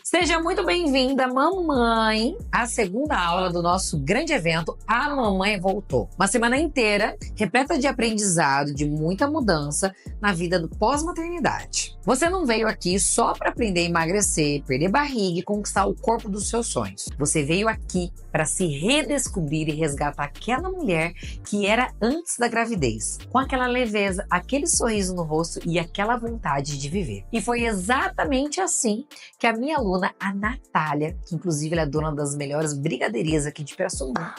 Seja muito bem-vinda, mamãe, à segunda aula do nosso grande evento A Mamãe Voltou. Uma semana inteira repleta de aprendizado, de muita mudança na vida do pós-maternidade. Você não veio aqui só para aprender a emagrecer, perder barriga e conquistar o corpo dos seus sonhos. Você veio aqui para se redescobrir e resgatar aquela mulher que era antes da gravidez, com aquela leveza, aquele sorriso no rosto e aquela vontade de viver. E foi exatamente assim que a minha aluna, a Natália, que inclusive ela é dona das melhores brigadeirias aqui de Pirassununga,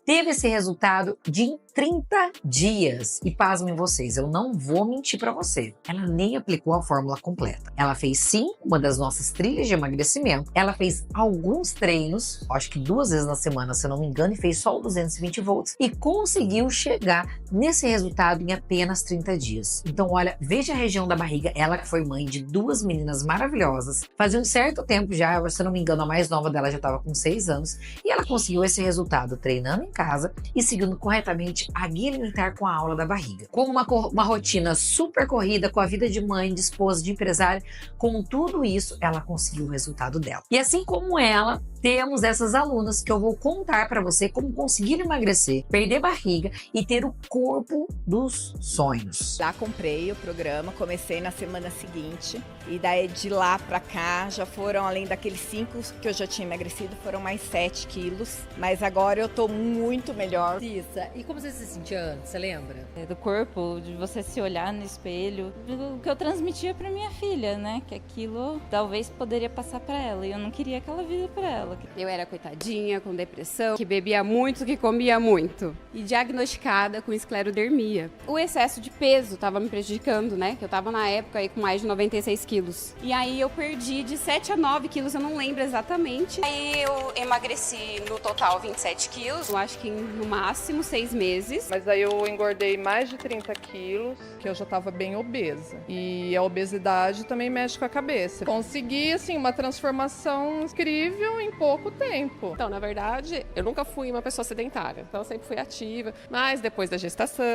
teve esse resultado em 30 dias. E pasmem vocês, eu não vou mentir pra você. Ela nem aplicou a fórmula completa. Ela fez sim uma das nossas trilhas de emagrecimento. Ela fez alguns treinos, acho que 2 vezes na semana, se eu não me engano, e fez só o 220 volts. E conseguiu chegar nesse resultado em apenas 30 dias. Então, olha, veja a região da barriga. Ela que foi mãe de 2 meninas maravilhosas. Fazia um certo tempo já, se eu não me engano, a mais nova dela já estava com 6 anos. E ela conseguiu esse resultado treinando em casa e seguindo corretamente a guia alimentar com a aula da barriga. Com uma rotina super corrida, com a vida de mãe, de esposa, de empresária, com tudo isso, ela conseguiu o resultado dela. E assim como ela, temos essas alunas que eu vou contar para você como conseguir emagrecer, perder barriga e ter o corpo dos sonhos. Já comprei o programa, comecei na semana seguinte e daí de lá pra cá já foram, além daqueles 5 que eu já tinha emagrecido, foram mais 7 quilos, mas agora eu tô muito melhor. Cissa, e como você se sentia antes, você lembra? Do corpo, de você se olhar no espelho, o que eu transmitia pra minha filha, né? Que aquilo talvez poderia passar pra ela e eu não queria aquela vida pra ela. Eu era coitadinha, com depressão, que bebia muito, que comia muito. E diagnosticada com esclerodermia. O excesso de peso estava me prejudicando, né? Que eu tava na época aí com mais de 96 quilos. E aí eu perdi de 7 a 9 quilos, eu não lembro exatamente. Aí eu emagreci no total 27 quilos. Eu acho que no máximo 6 meses. Mas aí eu engordei mais de 30 quilos, que eu já tava bem obesa. E a obesidade também mexe com a cabeça. Consegui, assim, uma transformação incrível em pouco tempo. Então, na verdade, eu nunca fui uma pessoa sedentária. Então, eu sempre fui ativa. Mas depois da gestação,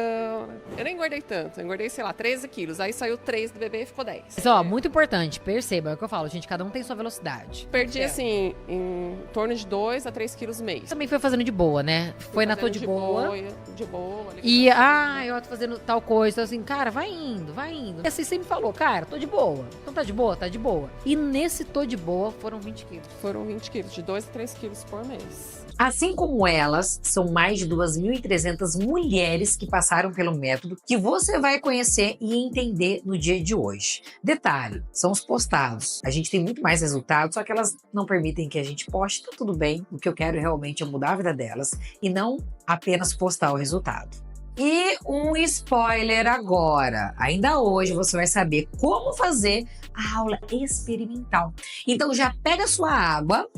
eu nem engordei tanto. Eu engordei, sei lá, 13 quilos. Aí saiu 3 do bebê e ficou 10. Mas, ó, muito importante, perceba, é o que eu falo, gente, cada um tem sua velocidade. Perdi, assim, em torno de 2 a 3 quilos mês. Também foi fazendo de boa, né? Foi na tô de boa. De boa. E, eu tô fazendo tal coisa. Então, assim, cara, vai indo, vai indo. E assim, sempre falou, cara, tô de boa. Então tá de boa, tá de boa. E nesse tô de boa, foram 20 quilos. Foram 20 quilos, de 2 a 3 quilos por mês. Assim como elas, são mais de 2.300 mulheres que passaram pelo método que você vai conhecer e entender no dia de hoje. Detalhe, são os postados. A gente tem muito mais resultados, só que elas não permitem que a gente poste, tá tudo bem. O que eu quero realmente é mudar a vida delas e não apenas postar o resultado. E um spoiler agora. Ainda hoje você vai saber como fazer a aula experimental. Então já pega sua água,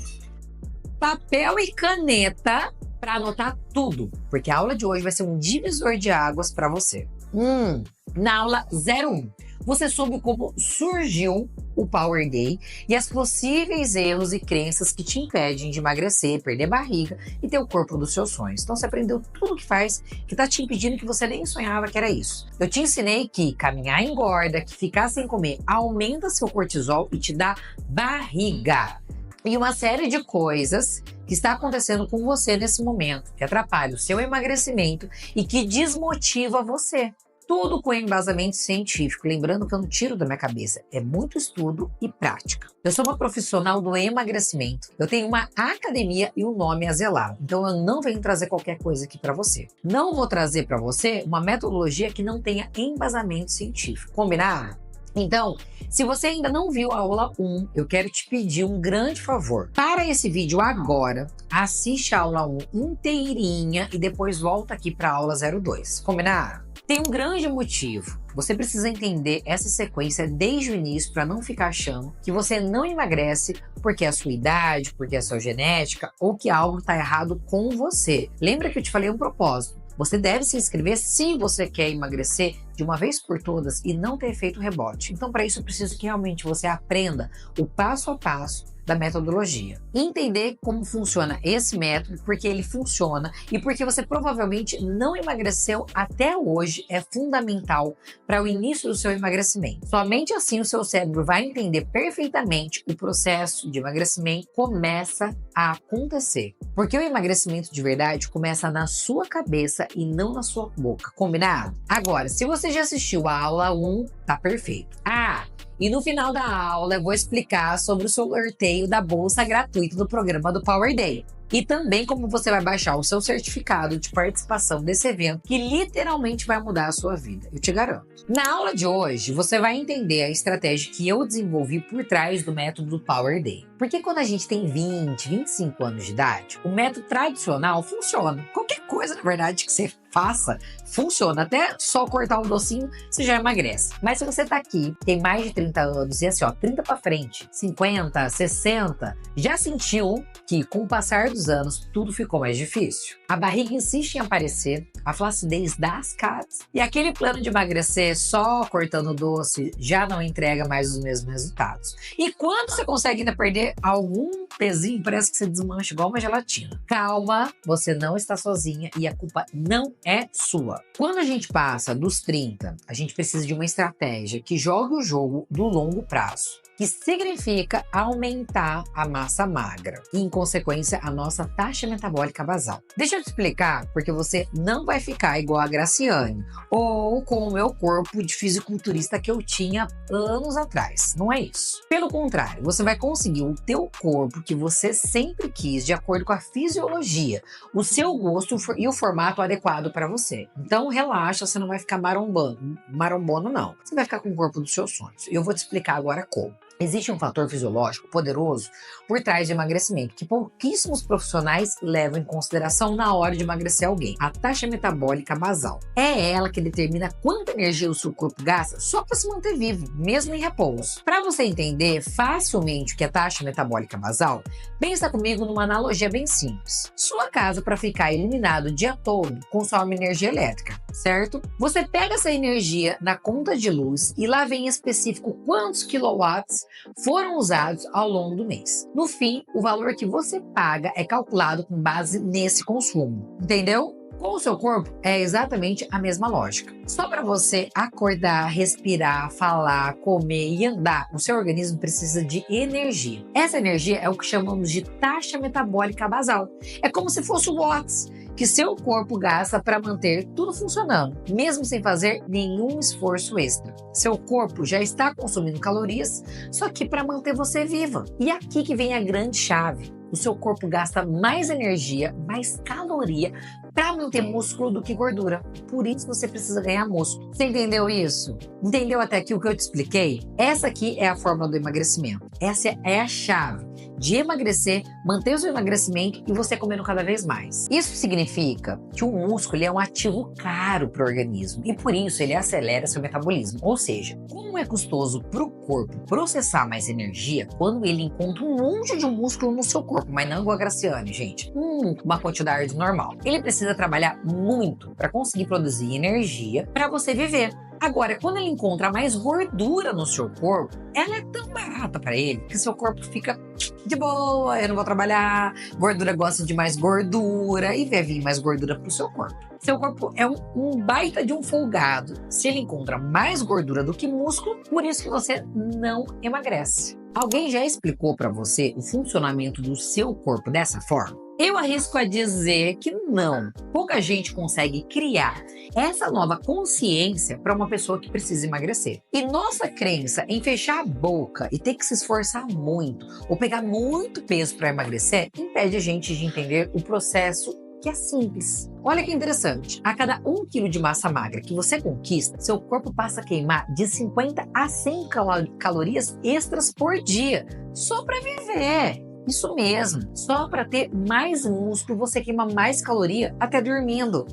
papel e caneta para anotar tudo, porque a aula de hoje vai ser um divisor de águas para você. Na aula 01, você soube como surgiu o Power Day e as possíveis erros e crenças que te impedem de emagrecer, perder barriga e ter o corpo dos seus sonhos. Então você aprendeu tudo que faz, que tá te impedindo, que você nem sonhava que era isso. Eu te ensinei que caminhar engorda, que ficar sem comer aumenta seu cortisol e te dá barriga. E uma série de coisas que está acontecendo com você nesse momento, que atrapalha o seu emagrecimento e que desmotiva você. Tudo com embasamento científico, lembrando que eu não tiro da minha cabeça, é muito estudo e prática. Eu sou uma profissional do emagrecimento, eu tenho uma academia e um nome a zelar, então eu não venho trazer qualquer coisa aqui para você. Não vou trazer para você uma metodologia que não tenha embasamento científico, combinado? Então, se você ainda não viu a aula 1, eu quero te pedir um grande favor. Para esse vídeo agora, assiste a aula 1 inteirinha e depois volta aqui para a aula 02. Combinado? Tem um grande motivo. Você precisa entender essa sequência desde o início para não ficar achando que você não emagrece porque é a sua idade, porque é a sua genética ou que algo está errado com você. Lembra que eu te falei um propósito? Você deve se inscrever se você quer emagrecer de uma vez por todas e não ter efeito rebote. Então, para isso, eu preciso que realmente você aprenda o passo a passo da metodologia. Entender como funciona esse método, porque ele funciona e porque você provavelmente não emagreceu até hoje é fundamental para o início do seu emagrecimento. Somente assim o seu cérebro vai entender perfeitamente o processo de emagrecimento começa a acontecer. Porque o emagrecimento de verdade começa na sua cabeça e não na sua boca, combinado? Agora, se você já assistiu a aula 1, tá perfeito. E no final da aula eu vou explicar sobre o sorteio da bolsa gratuita do programa do Power Day. E também como você vai baixar o seu certificado de participação desse evento, que literalmente vai mudar a sua vida, eu te garanto. Na aula de hoje, você vai entender a estratégia que eu desenvolvi por trás do método do Power Day. Porque quando a gente tem 20, 25 anos de idade, o método tradicional funciona. Qualquer coisa, na verdade, que você faça, funciona. Até só cortar um docinho, você já emagrece. Mas se você tá aqui, tem mais de 30 anos, e assim, ó, 30 pra frente, 50, 60, já sentiu que com o passar dos anos, tudo ficou mais difícil. A barriga insiste em aparecer, a flacidez dá as caras, e aquele plano de emagrecer só cortando doce já não entrega mais os mesmos resultados. E quando você consegue ainda perder algum pezinho, parece que você desmancha igual uma gelatina. Calma, você não está sozinha e a culpa não é sua. Quando a gente passa dos 30, a gente precisa de uma estratégia que jogue o jogo do longo prazo, que significa aumentar a massa magra e, em consequência, a nossa taxa metabólica basal. Deixa eu te explicar, porque você não vai ficar igual a Graciane ou com o meu corpo de fisiculturista que eu tinha anos atrás. Não é isso. Pelo contrário, você vai conseguir o teu corpo que você sempre quis, de acordo com a fisiologia, o seu gosto e o formato adequado para você. Então, relaxa, você não vai ficar marombono não. Você vai ficar com o corpo dos seus sonhos. E eu vou te explicar agora como. Existe um fator fisiológico poderoso por trás de emagrecimento que pouquíssimos profissionais levam em consideração na hora de emagrecer alguém. A taxa metabólica basal. É ela que determina quanta energia o seu corpo gasta só para se manter vivo, mesmo em repouso. Para você entender facilmente o que é taxa metabólica basal, pensa comigo numa analogia bem simples. Sua casa, para ficar iluminada o dia todo, consome energia elétrica, certo? Você pega essa energia na conta de luz e lá vem em específico quantos quilowatts foram usados ao longo do mês. No fim, o valor que você paga é calculado com base nesse consumo. Entendeu? Com o seu corpo, é exatamente a mesma lógica. Só para você acordar, respirar, falar, comer e andar, o seu organismo precisa de energia. Essa energia é o que chamamos de taxa metabólica basal. É como se fosse o watts que seu corpo gasta para manter tudo funcionando, mesmo sem fazer nenhum esforço extra. Seu corpo já está consumindo calorias, só que para manter você viva. E aqui que vem a grande chave. O seu corpo gasta mais energia, mais caloria para manter músculo do que gordura. Por isso você precisa ganhar músculo. Você entendeu isso? Entendeu até aqui o que eu te expliquei? Essa aqui é a fórmula do emagrecimento. Essa é a chave de emagrecer, manter o seu emagrecimento e você comendo cada vez mais. Isso significa que o músculo é um ativo caro para o organismo e por isso ele acelera seu metabolismo. Ou seja, como é custoso para o corpo processar mais energia quando ele encontra um monte de músculo no seu corpo, mas não igual a Graciane, gente, uma quantidade normal. Ele precisa trabalhar muito para conseguir produzir energia para você viver. Agora, quando ele encontra mais gordura no seu corpo, ela é tão barata para ele que seu corpo fica de boa, eu não vou trabalhar, gordura gosta de mais gordura e vai vir mais gordura pro seu corpo. Seu corpo é um baita de um folgado. Se ele encontra mais gordura do que músculo, por isso que você não emagrece. Alguém já explicou para você o funcionamento do seu corpo dessa forma? Eu arrisco a dizer que não. Pouca gente consegue criar essa nova consciência para uma pessoa que precisa emagrecer. E nossa crença em fechar a boca e ter que se esforçar muito ou pegar muito peso para emagrecer impede a gente de entender o processo que é simples. Olha que interessante, a cada 1 quilo de massa magra que você conquista, seu corpo passa a queimar de 50 a 100 calorias extras por dia, só para viver. Isso mesmo, só para ter mais músculo você queima mais caloria até dormindo.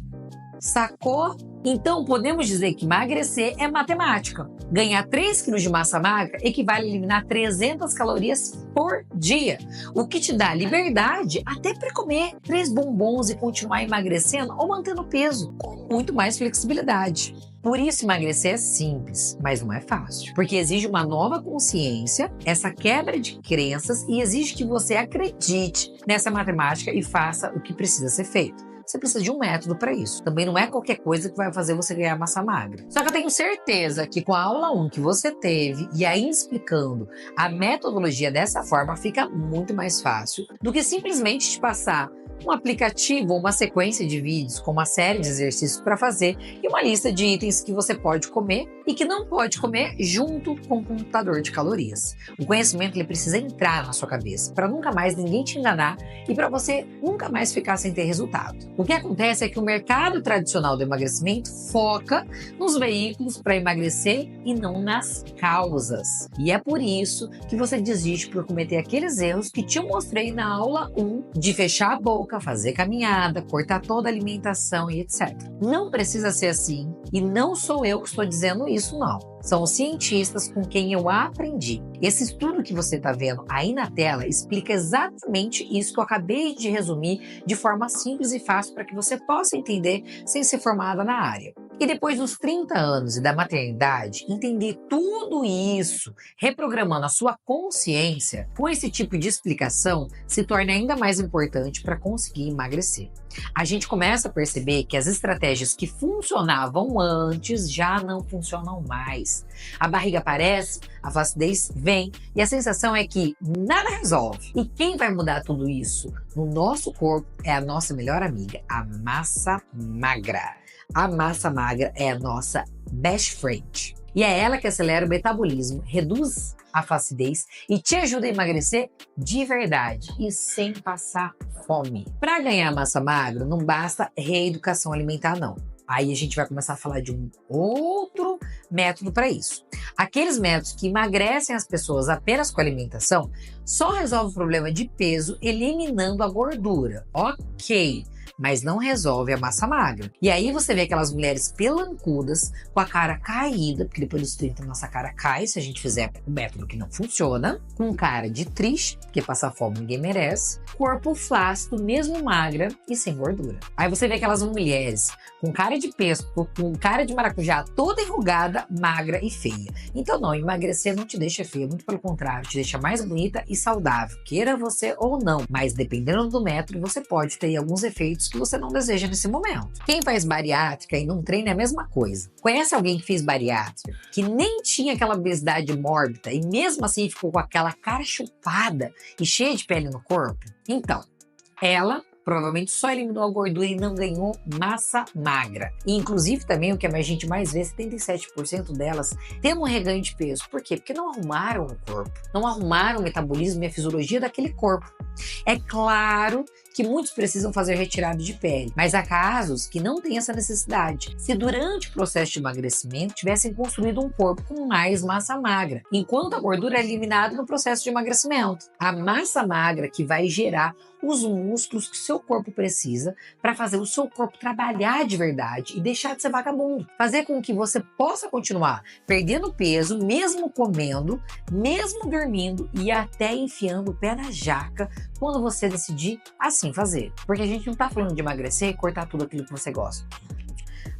Sacou? Então podemos dizer que emagrecer é matemática. Ganhar 3 kg de massa magra equivale a eliminar 300 calorias por dia, o que te dá liberdade até para comer 3 bombons e continuar emagrecendo ou mantendo peso, com muito mais flexibilidade. Por isso, emagrecer é simples, mas não é fácil. Porque exige uma nova consciência, essa quebra de crenças e exige que você acredite nessa matemática e faça o que precisa ser feito. Você precisa de um método para isso. Também não é qualquer coisa que vai fazer você ganhar massa magra. Só que eu tenho certeza que com a aula 1 que você teve e aí explicando a metodologia dessa forma, fica muito mais fácil do que simplesmente te passar um aplicativo ou uma sequência de vídeos com uma série de exercícios para fazer e uma lista de itens que você pode comer e que não pode comer junto com o computador de calorias. O conhecimento ele precisa entrar na sua cabeça para nunca mais ninguém te enganar e para você nunca mais ficar sem ter resultado. O que acontece é que o mercado tradicional do emagrecimento foca nos veículos para emagrecer e não nas causas. E é por isso que você desiste por cometer aqueles erros que te mostrei na aula 1 de fechar a boca, fazer caminhada, cortar toda a alimentação e etc. Não precisa ser assim e não sou eu que estou dizendo isso, não. São os cientistas com quem eu aprendi. Esse estudo que você está vendo aí na tela explica exatamente isso que eu acabei de resumir de forma simples e fácil para que você possa entender sem ser formada na área. E depois dos 30 anos e da maternidade, entender tudo isso, reprogramando a sua consciência, com esse tipo de explicação, se torna ainda mais importante para conseguir emagrecer. A gente começa a perceber que as estratégias que funcionavam antes já não funcionam mais. A barriga aparece, a flacidez vem e a sensação é que nada resolve. E quem vai mudar tudo isso no nosso corpo é a nossa melhor amiga, a massa magra. A massa magra é a nossa best friend. E é ela que acelera o metabolismo, reduz a flacidez e te ajuda a emagrecer de verdade e sem passar fome. Para ganhar massa magra, não basta reeducação alimentar, não. Aí a gente vai começar a falar de um outro método para isso. Aqueles métodos que emagrecem as pessoas apenas com alimentação só resolvem o problema de peso eliminando a gordura. Ok, mas não resolve a massa magra. E aí você vê aquelas mulheres pelancudas, com a cara caída, porque depois dos 30 nossa cara cai se a gente fizer um método que não funciona, com cara de triste, porque passar fome ninguém merece, corpo flácido, mesmo magra e sem gordura. Aí você vê aquelas mulheres com cara de pesco, com cara de maracujá, toda enrugada, magra e feia. Então não, emagrecer não te deixa feia, muito pelo contrário, te deixa mais bonita e saudável, queira você ou não. Mas dependendo do método, você pode ter alguns efeitos que você não deseja nesse momento. Quem faz bariátrica e não treina é a mesma coisa. Conhece alguém que fez bariátrica, que nem tinha aquela obesidade mórbida e mesmo assim ficou com aquela cara chupada e cheia de pele no corpo? Então, ela provavelmente só eliminou a gordura e não ganhou massa magra. E inclusive também o que a gente mais vê, 77% delas tendo um reganho de peso. Por quê? Porque não arrumaram o corpo, não arrumaram o metabolismo e a fisiologia daquele corpo. É claro que muitos precisam fazer retirada de pele, mas há casos que não têm essa necessidade. Se durante o processo de emagrecimento tivessem construído um corpo com mais massa magra, enquanto a gordura é eliminada no processo de emagrecimento. A massa magra que vai gerar os músculos que o seu corpo precisa para fazer o seu corpo trabalhar de verdade e deixar de ser vagabundo. Fazer com que você possa continuar perdendo peso, mesmo comendo, mesmo dormindo e até enfiando o pé na jaca quando você decidir assim fazer. Porque a gente não está falando de emagrecer e cortar tudo aquilo que você gosta.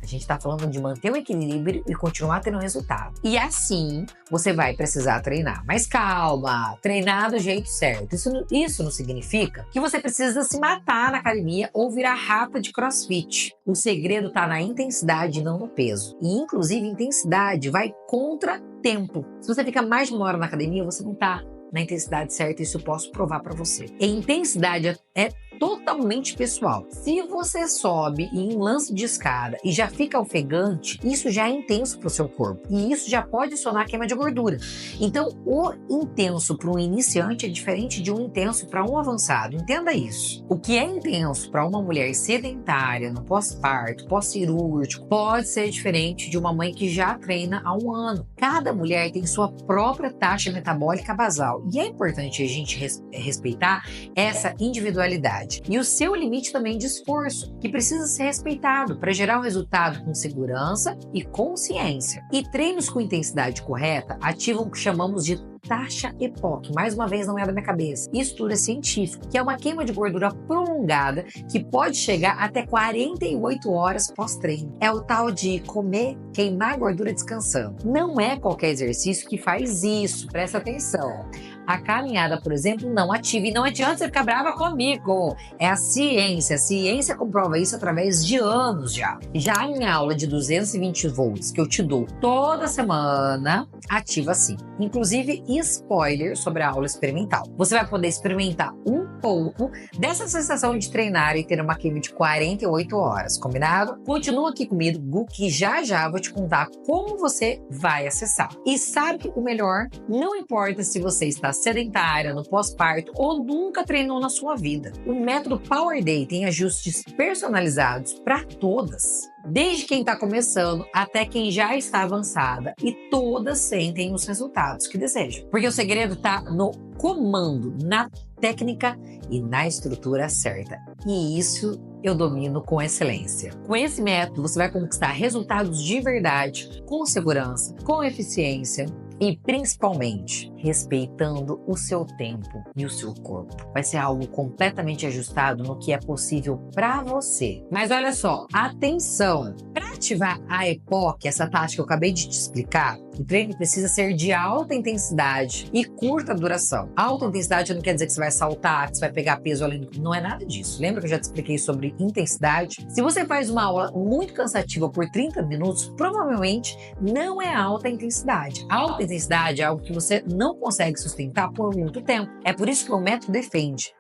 A gente está falando de manter o equilíbrio e continuar tendo resultado. E assim, você vai precisar treinar. Mas calma, treinar do jeito certo. Isso não significa que você precisa se matar na academia ou virar rata de crossfit. O segredo está na intensidade e não no peso. E inclusive, intensidade vai contra tempo. Se você fica mais de uma hora na academia, você não está na intensidade certa, isso eu posso provar para você. A intensidade é totalmente pessoal. Se você sobe em um lance de escada e já fica ofegante, isso já é intenso para o seu corpo. E isso já pode acionar queima de gordura. Então, o intenso para um iniciante é diferente de um intenso para um avançado. Entenda isso. O que é intenso para uma mulher sedentária, no pós-parto, pós-cirúrgico, pode ser diferente de uma mãe que já treina há um ano. Cada mulher tem sua própria taxa metabólica basal. E é importante a gente respeitar essa individualidade. E o seu limite também de esforço, que precisa ser respeitado para gerar um resultado com segurança e consciência. E treinos com intensidade correta ativam o que chamamos de taxa EPOC, mais uma vez não é da minha cabeça, isso tudo é científico, que é uma queima de gordura prolongada que pode chegar até 48 horas pós-treino. É o tal de comer, queimar gordura descansando. Não é qualquer exercício que faz isso, presta atenção. A caminhada, por exemplo, não ativa. E não adianta você ficar brava comigo. É a ciência comprova isso através de anos já. Já a minha aula de 220 volts que eu te dou toda semana, ativa sim. Inclusive, spoiler sobre a aula experimental. Você vai poder experimentar um pouco dessa sensação de treinar e ter uma queima de 48 horas, combinado? Continua aqui comigo, que já já vou te contar como você vai acessar. E sabe o melhor? Não importa se você está sedentária, no pós-parto ou nunca treinou na sua vida. O método Power Day tem ajustes personalizados para todas. Desde quem está começando até quem já está avançada, e todas sentem os resultados que desejam. Porque o segredo está no comando, na técnica e na estrutura certa. E isso eu domino com excelência. Com esse método, você vai conquistar resultados de verdade, com segurança, com eficiência e principalmente respeitando o seu tempo e o seu corpo. Vai ser algo completamente ajustado no que é possível para você. Mas olha só, atenção! Para ativar a EPOC, essa taxa que eu acabei de te explicar, o treino precisa ser de alta intensidade e curta duração. Alta intensidade não quer dizer que você vai saltar, que você vai pegar peso além do... Não é nada disso. Lembra que eu já te expliquei sobre intensidade? Se você faz uma aula muito cansativa por 30 minutos, provavelmente não é alta intensidade. Alta intensidade é algo que você não consegue sustentar por muito tempo. É por isso que o método defende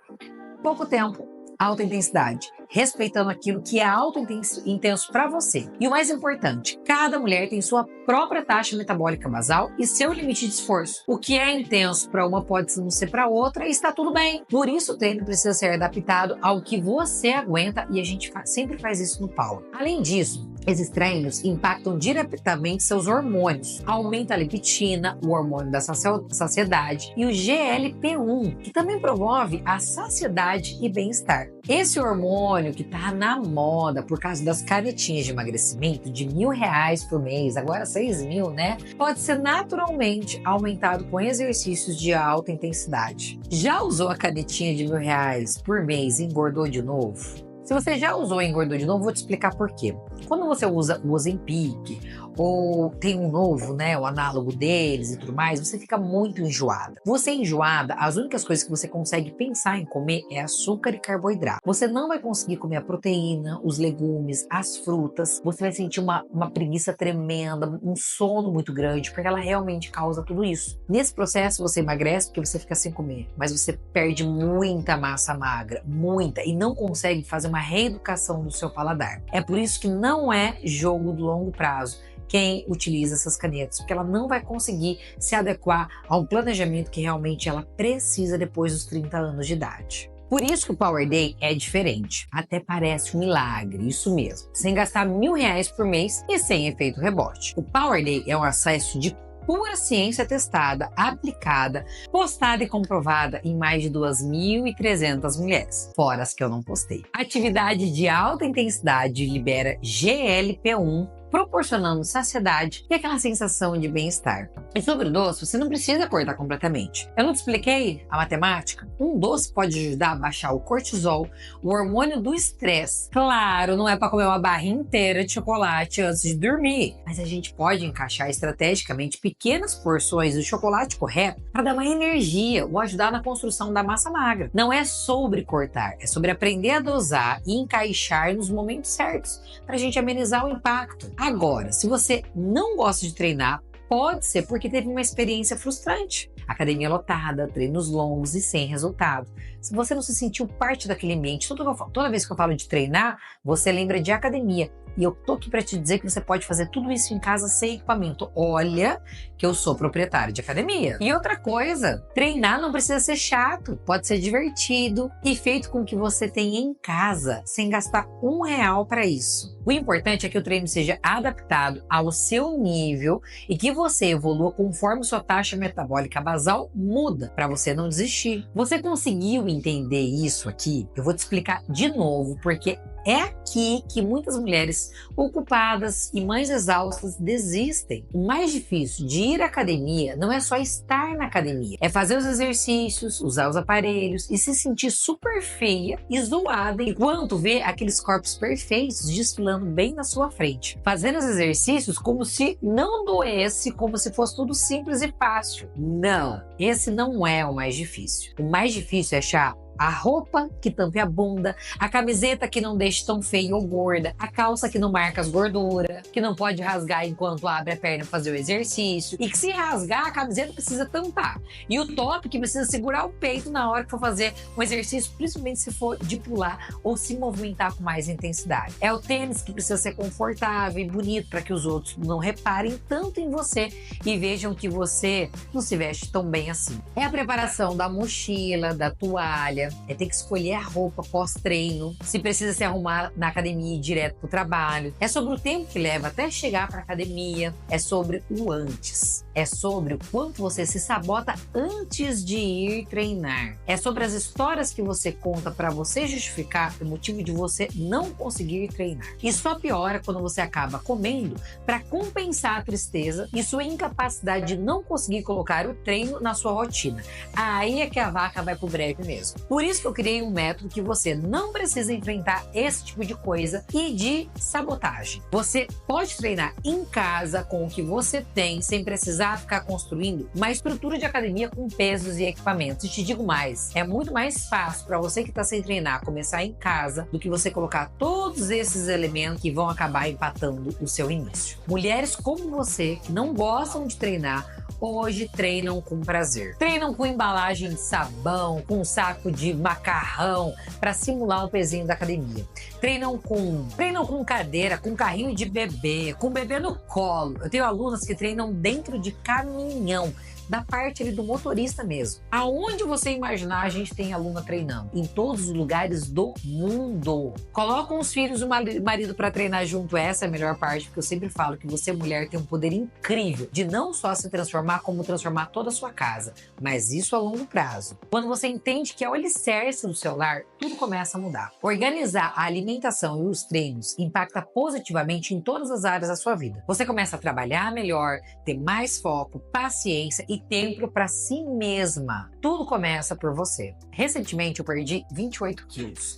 pouco tempo, alta intensidade, respeitando aquilo que é alto intenso para você. E o mais importante, cada mulher tem sua própria taxa metabólica basal e seu limite de esforço. O que é intenso para uma pode não ser para outra e está tudo bem. Por isso o treino precisa ser adaptado ao que você aguenta e a gente sempre faz isso no Power. Além disso, esses treinos impactam diretamente seus hormônios. Aumenta a leptina, o hormônio da saciedade, e o GLP-1, que também promove a saciedade e bem-estar. Esse hormônio que tá na moda por causa das canetinhas de emagrecimento de R$1.000 por mês, agora 6.000, né? Pode ser naturalmente aumentado com exercícios de alta intensidade. Já usou a canetinha de R$1.000 por mês e engordou de novo? Se você já usou e engordou de novo, vou te explicar por quê. Quando você usa o Ozempic ou tem um novo, né, o análogo deles e tudo mais, você fica muito enjoada. Você enjoada, as únicas coisas que você consegue pensar em comer é açúcar e carboidrato. Você não vai conseguir comer a proteína, os legumes, as frutas. Você vai sentir uma preguiça tremenda, um sono muito grande, porque ela realmente causa tudo isso. Nesse processo você emagrece porque você fica sem comer, mas você perde muita massa magra, muita, e não consegue fazer uma reeducação do seu paladar. É por isso que não é jogo de longo prazo quem utiliza essas canetas, porque ela não vai conseguir se adequar ao planejamento que realmente ela precisa depois dos 30 anos de idade. Por isso que o Power Day é diferente. Até parece um milagre, isso mesmo. Sem gastar R$1.000 por mês e sem efeito rebote. O Power Day é um acesso de pura ciência testada, aplicada, postada e comprovada em mais de 2.300 mulheres, fora as que eu não postei. Atividade de alta intensidade libera GLP-1, proporcionando saciedade e aquela sensação de bem-estar. E sobre o doce, você não precisa cortar completamente. Eu não te expliquei a matemática? Um doce pode ajudar a baixar o cortisol, o hormônio do estresse. Claro, não é para comer uma barrinha inteira de chocolate antes de dormir, mas a gente pode encaixar estrategicamente pequenas porções do chocolate correto para dar uma energia ou ajudar na construção da massa magra. Não é sobre cortar, é sobre aprender a dosar e encaixar nos momentos certos para a gente amenizar o impacto. Agora, se você não gosta de treinar, pode ser porque teve uma experiência frustrante. Academia lotada, treinos longos e sem resultado. Se você não se sentiu parte daquele ambiente, toda vez que eu falo de treinar, você lembra de academia. E eu tô aqui para te dizer que você pode fazer tudo isso em casa sem equipamento. Olha que eu sou proprietária de academia. E outra coisa, treinar não precisa ser chato. Pode ser divertido e feito com o que você tem em casa, sem gastar R$1 para isso. O importante é que o treino seja adaptado ao seu nível e que você evolua conforme sua taxa metabólica basal muda, para você não desistir. Você conseguiu entender isso aqui? Eu vou te explicar de novo, porque É aqui que muitas mulheres ocupadas e mães exaustas desistem. O mais difícil de ir à academia não é só estar na academia, é fazer os exercícios, usar os aparelhos e se sentir super feia e zoada enquanto vê aqueles corpos perfeitos desfilando bem na sua frente. Fazendo os exercícios como se não doesse, como se fosse tudo simples e fácil. Não, esse não é o mais difícil. O mais difícil é achar a roupa que tampe a bunda, a camiseta que não deixe tão feia ou gorda, a calça que não marca as gorduras, que não pode rasgar enquanto abre a perna para fazer o exercício, e que se rasgar a camiseta precisa tampar. E o top que precisa segurar o peito na hora que for fazer um exercício, principalmente se for de pular ou se movimentar com mais intensidade. É o tênis que precisa ser confortável e bonito para que os outros não reparem tanto em você e vejam que você não se veste tão bem assim. É a preparação da mochila, da toalha, é ter que escolher a roupa pós-treino, se precisa se arrumar na academia e ir direto pro trabalho. É sobre o tempo que leva até chegar pra academia, é sobre o antes. É sobre o quanto você se sabota antes de ir treinar. É sobre as histórias que você conta para você justificar o motivo de você não conseguir treinar. E só piora quando você acaba comendo para compensar a tristeza e sua incapacidade de não conseguir colocar o treino na sua rotina. Aí é que a vaca vai pro brejo mesmo. Por isso que eu criei um método que você não precisa enfrentar esse tipo de coisa e de sabotagem. Você pode treinar em casa com o que você tem, sem precisar ficar construindo uma estrutura de academia com pesos e equipamentos. E te digo mais, é muito mais fácil para você que está sem treinar começar em casa do que você colocar todos esses elementos que vão acabar empatando o seu início. Mulheres como você, que não gostam de treinar, hoje treinam com prazer. Treinam com embalagem de sabão, com um saco de macarrão para simular um pezinho da academia. Treinam com cadeira, com carrinho de bebê, com bebê no colo. Eu tenho alunas que treinam dentro de caminhão, da parte ali do motorista mesmo. Aonde você imaginar, a gente tem aluna treinando. Em todos os lugares do mundo. Colocam os filhos e o marido para treinar junto. Essa é a melhor parte, porque eu sempre falo que você, mulher, tem um poder incrível de não só se transformar, como transformar toda a sua casa. Mas isso a longo prazo. Quando você entende que é o alicerce do seu lar, tudo começa a mudar. Organizar a alimentação e os treinos impacta positivamente em todas as áreas da sua vida. Você começa a trabalhar melhor, ter mais foco, paciência e tempo para si mesma. Tudo começa por você. Recentemente eu perdi 28 quilos.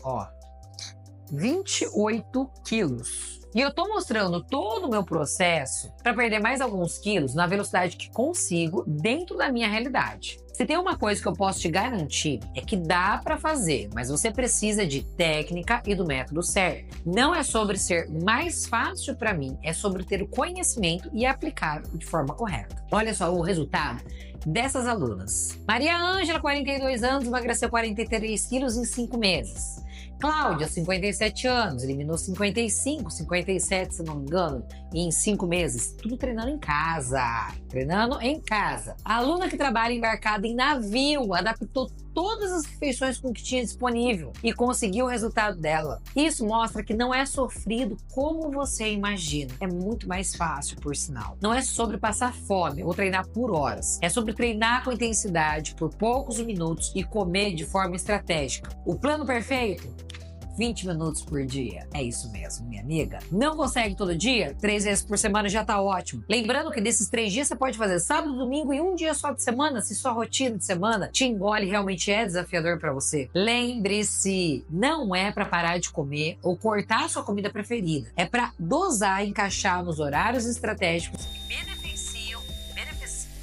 28 quilos. E eu tô mostrando todo o meu processo para perder mais alguns quilos na velocidade que consigo dentro da minha realidade. Se tem uma coisa que eu posso te garantir, é que dá para fazer, mas você precisa de técnica e do método certo. Não é sobre ser mais fácil para mim, é sobre ter o conhecimento e aplicá-lo de forma correta. Olha só o resultado dessas alunas. Maria Ângela, 42 anos, emagreceu 43 quilos em 5 meses. Cláudia, 57 anos, eliminou 55, 57, se não me engano, em 5 meses. Tudo treinando em casa. Treinando em casa. A aluna que trabalha embarcada em navio adaptou todas as refeições com o que tinha disponível e conseguiu o resultado dela. Isso mostra que não é sofrido como você imagina. É muito mais fácil, por sinal. Não é sobre passar fome ou treinar por horas. É sobre treinar com intensidade por poucos minutos e comer de forma estratégica. O plano perfeito? 20 minutos por dia. É isso mesmo, minha amiga. Não consegue todo dia? 3 vezes por semana já tá ótimo. Lembrando que desses 3 dias você pode fazer sábado, domingo e um dia só de semana, se sua rotina de semana te engole, realmente é desafiador para você. Lembre-se, não é para parar de comer ou cortar a sua comida preferida. É para dosar e encaixar nos horários estratégicos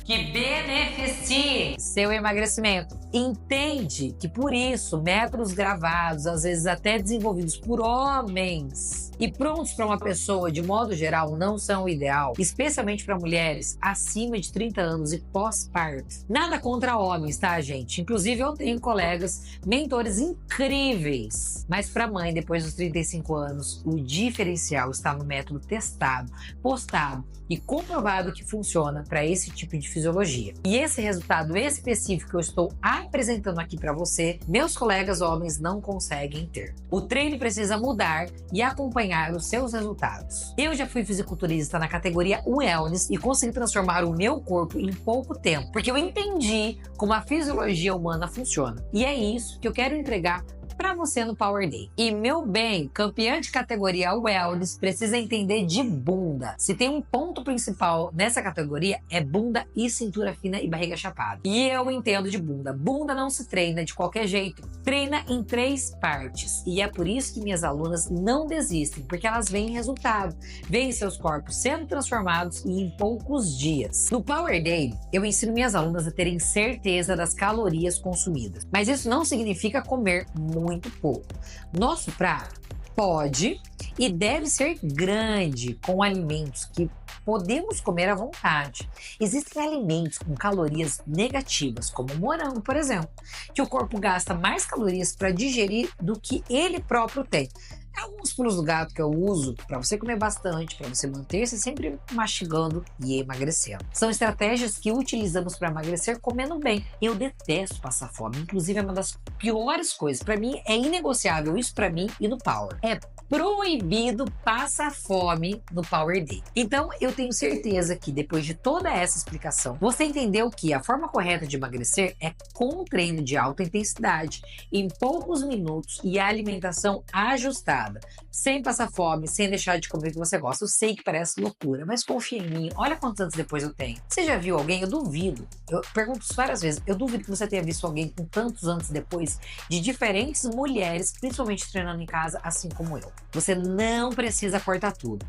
que beneficiem seu emagrecimento. Entende que por isso métodos gravados, às vezes até desenvolvidos por homens e prontos para uma pessoa de modo geral não são o ideal, especialmente para mulheres acima de 30 anos e pós-parto. Nada contra homens, tá, gente? Inclusive eu tenho colegas, mentores incríveis, mas para mãe depois dos 35 anos, o diferencial está no método testado, postado e comprovado que funciona para esse tipo de fisiologia. E esse resultado específico que eu estou apresentando aqui para você, meus colegas homens não conseguem ter. O treino precisa mudar e acompanhar os seus resultados. Eu já fui fisiculturista na categoria Wellness e consegui transformar o meu corpo em pouco tempo, porque eu entendi como a fisiologia humana funciona. E é isso que eu quero entregar pra você no Power Day. E, meu bem, campeã de categoria Wellness precisa entender de bunda. Se tem um ponto principal nessa categoria, é bunda e cintura fina e barriga chapada. E eu entendo de bunda. Bunda não se treina de qualquer jeito. Treina em 3 partes. E é por isso que minhas alunas não desistem, porque elas veem resultado. Veem seus corpos sendo transformados e em poucos dias. No Power Day, eu ensino minhas alunas a terem certeza das calorias consumidas. Mas isso não significa comer muito pouco. Nosso prato pode e deve ser grande, com alimentos que podemos comer à vontade. Existem alimentos com calorias negativas, como o morango, por exemplo, que o corpo gasta mais calorias para digerir do que ele próprio tem. Alguns pulos do gato que eu uso para você comer bastante, para você manter-se sempre mastigando e emagrecendo. São estratégias que utilizamos para emagrecer comendo bem. Eu detesto passar fome, inclusive é uma das piores coisas. Para mim é inegociável isso para mim e no Power. É proibido passar fome no Power Day. Então eu tenho certeza que depois de toda essa explicação, você entendeu que a forma correta de emagrecer é com um treino de alta intensidade, em poucos minutos e a alimentação ajustada, sem passar fome, sem deixar de comer o que você gosta. Eu sei que parece loucura, mas confia em mim. Olha quantos anos depois eu tenho. Você já viu alguém? Eu duvido. Eu pergunto isso várias vezes. Eu duvido que você tenha visto alguém com tantos anos depois de diferentes mulheres, principalmente treinando em casa, assim como eu. Você não precisa cortar tudo.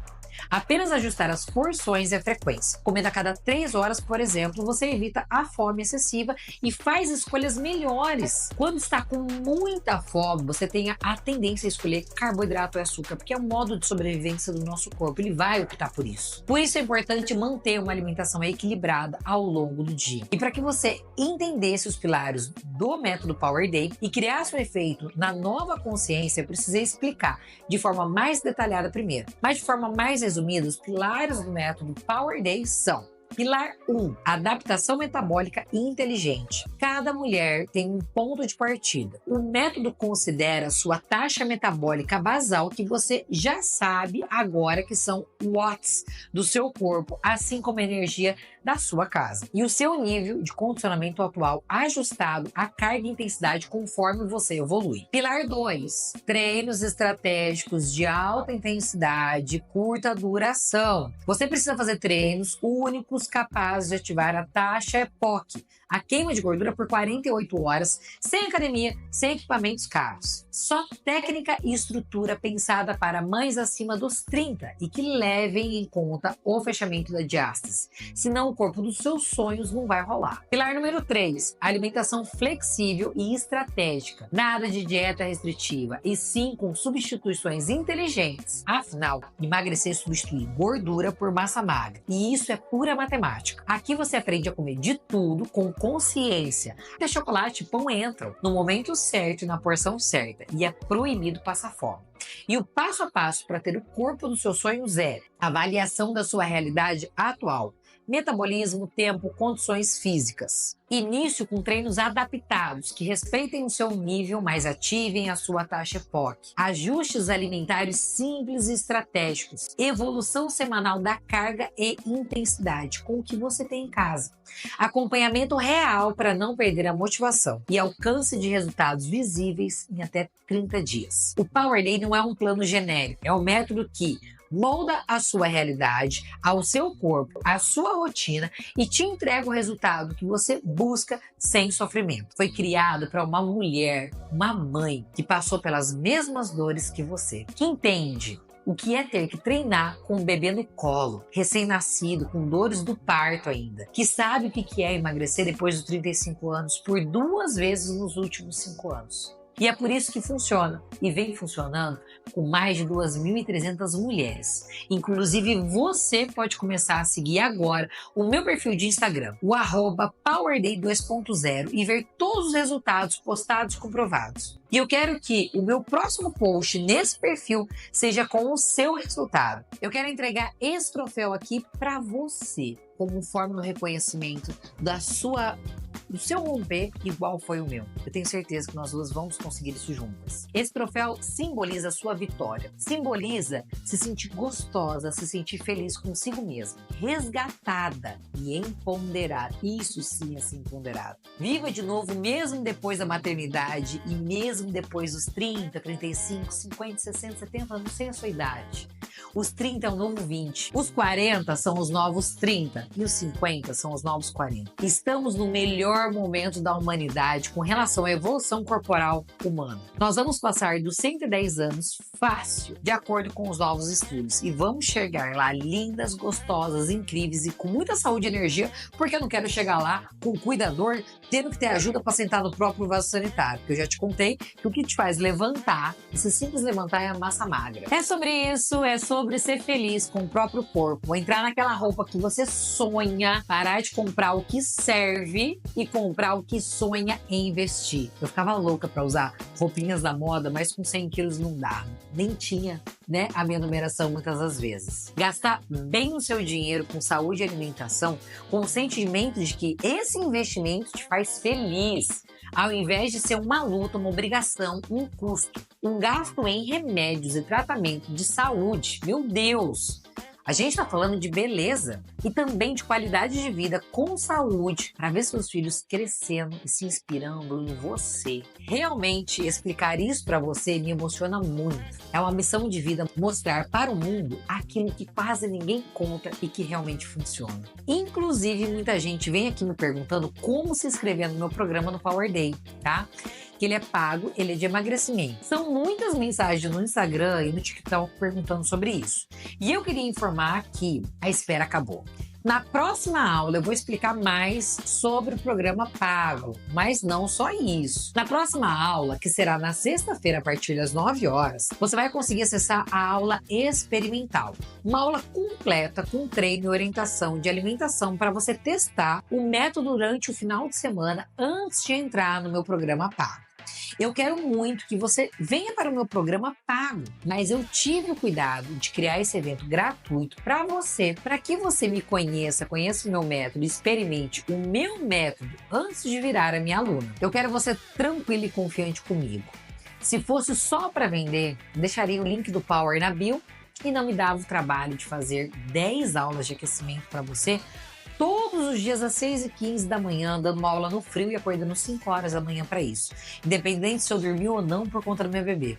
Apenas ajustar as porções e a frequência. Comendo a cada 3 horas, por exemplo, você evita a fome excessiva e faz escolhas melhores. Quando está com muita fome, você tem a tendência a escolher carboidrato e açúcar, porque é um modo de sobrevivência do nosso corpo, ele vai optar por isso. Por isso é importante manter uma alimentação equilibrada ao longo do dia. E para que você entendesse os pilares do método Power Day e criasse um efeito na nova consciência, eu precisei explicar de forma mais detalhada primeiro, mas de forma mais resumida, os pilares do método Power Day são: Pilar 1, adaptação metabólica inteligente. Cada mulher tem um ponto de partida. O método considera sua taxa metabólica basal, que você já sabe agora que são watts do seu corpo, assim como a energia da sua casa. E o seu nível de condicionamento atual ajustado à carga e intensidade conforme você evolui. Pilar 2, treinos estratégicos de alta intensidade, curta duração. Você precisa fazer treinos únicos capazes de ativar a taxa EPOC, a queima de gordura por 48 horas, sem academia, sem equipamentos caros. Só técnica e estrutura pensada para mães acima dos 30 e que levem em conta o fechamento da diástase. Senão o corpo dos seus sonhos não vai rolar. Pilar número 3, alimentação flexível e estratégica. Nada de dieta restritiva, e sim com substituições inteligentes. Afinal, emagrecer substitui gordura por massa magra. E isso é pura matemática. Aqui você aprende a comer de tudo com consciência. Até chocolate e pão entram no momento certo e na porção certa. E é proibido passar fome. E o passo a passo para ter o corpo dos seus sonhos é avaliação da sua realidade atual. Metabolismo, tempo, condições físicas. Início com treinos adaptados, que respeitem o seu nível, mas ativem a sua taxa EPOC. Ajustes alimentares simples e estratégicos. Evolução semanal da carga e intensidade, com o que você tem em casa. Acompanhamento real para não perder a motivação. E alcance de resultados visíveis em até 30 dias. O Power Day não é um plano genérico, é um método que molda a sua realidade, ao seu corpo, à sua rotina e te entrega o resultado que você busca sem sofrimento. Foi criado para uma mulher, uma mãe que passou pelas mesmas dores que você, que entende o que é ter que treinar com um bebê no colo, recém-nascido, com dores do parto ainda, que sabe o que é emagrecer depois dos 35 anos por 2 vezes nos últimos 5 anos. E é por isso que funciona, e vem funcionando com mais de 2.300 mulheres. Inclusive, você pode começar a seguir agora o meu perfil de Instagram, o @PowerDay 2.0, e ver todos os resultados postados e comprovados. E eu quero que o meu próximo post nesse perfil seja com o seu resultado. Eu quero entregar esse troféu aqui para você, como forma de reconhecimento da sua do seu romper igual foi o meu. Eu tenho certeza que nós duas vamos conseguir isso juntas. Esse troféu simboliza a sua vitória. Simboliza se sentir gostosa, se sentir feliz consigo mesma. Resgatada e empoderada. Isso sim é ser empoderado. Viva de novo mesmo depois da maternidade e mesmo depois dos 30, 35, 50, 60, 70 anos, não sei a sua idade. Os 30 é o novo 20. Os 40 são os novos 30. E os 50 são os novos 40. Estamos no melhor momento da humanidade com relação à evolução corporal humana. Nós vamos passar dos 110 anos fácil, de acordo com os novos estudos. E vamos chegar lá lindas, gostosas, incríveis e com muita saúde e energia, porque eu não quero chegar lá com o cuidador tendo que ter ajuda para sentar no próprio vaso sanitário. Porque eu já te contei que o que te faz levantar, esse simples levantar é a massa magra. É sobre isso, é sobre ser feliz com o próprio corpo, entrar naquela roupa que você sonha, parar de comprar o que serve e comprar o que sonha em investir. Eu ficava louca para usar roupinhas da moda, mas com 100 quilos não dá. Nem tinha, né, a minha numeração muitas das vezes. Gastar bem o seu dinheiro com saúde e alimentação, com o sentimento de que esse investimento te faz feliz, ao invés de ser uma luta, uma obrigação, um custo, um gasto em remédios e tratamento de saúde. Meu Deus! A gente está falando de beleza e também de qualidade de vida com saúde para ver seus filhos crescendo e se inspirando em você. Realmente, explicar isso para você me emociona muito. É uma missão de vida mostrar para o mundo aquilo que quase ninguém conta e que realmente funciona. Inclusive, muita gente vem aqui me perguntando como se inscrever no meu programa no Power Day, tá? Que ele é pago, ele é de emagrecimento. São muitas mensagens no Instagram e no TikTok perguntando sobre isso. E eu queria informar que a espera acabou. Na próxima aula eu vou explicar mais sobre o programa pago, mas não só isso. Na próxima aula, que será na sexta-feira a partir das 9 horas, você vai conseguir acessar a aula experimental. Uma aula completa com treino e orientação de alimentação para você testar o método durante o final de semana antes de entrar no meu programa pago. Eu quero muito que você venha para o meu programa pago, mas eu tive o cuidado de criar esse evento gratuito para você, para que você me conheça o meu método, experimente o meu método antes de virar a minha aluna. Eu quero você tranquila e confiante comigo. Se fosse só para vender, deixaria o link do Power na bio e não me dava o trabalho de fazer 10 aulas de aquecimento para você todos os dias às 6h15 da manhã, dando uma aula no frio e acordando 5 horas da manhã para isso. Independente se eu dormi ou não por conta do meu bebê.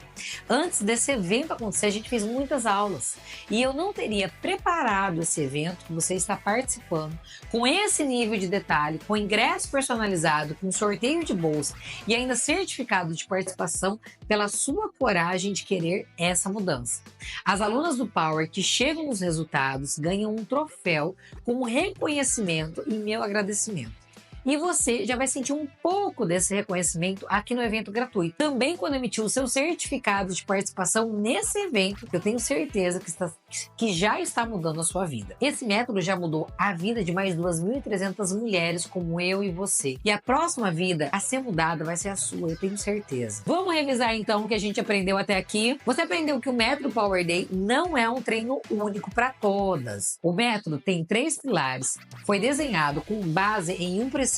Antes desse evento acontecer, a gente fez muitas aulas. E eu não teria preparado esse evento que você está participando, com esse nível de detalhe, com ingresso personalizado, com sorteio de bolsa e ainda certificado de participação pela sua coragem de querer essa mudança. As alunas do Power que chegam nos resultados ganham um troféu como reconhecimento e meu agradecimento. E você já vai sentir um pouco desse reconhecimento aqui no evento gratuito. Também quando emitir o seu certificado de participação nesse evento, eu tenho certeza que já está mudando a sua vida. Esse método já mudou a vida de mais 2.300 mulheres como eu e você. E a próxima vida a ser mudada vai ser a sua, eu tenho certeza. Vamos revisar então o que a gente aprendeu até aqui? Você aprendeu que o método Power Day não é um treino único para todas. O método tem 3 pilares. Foi desenhado com base em um princípio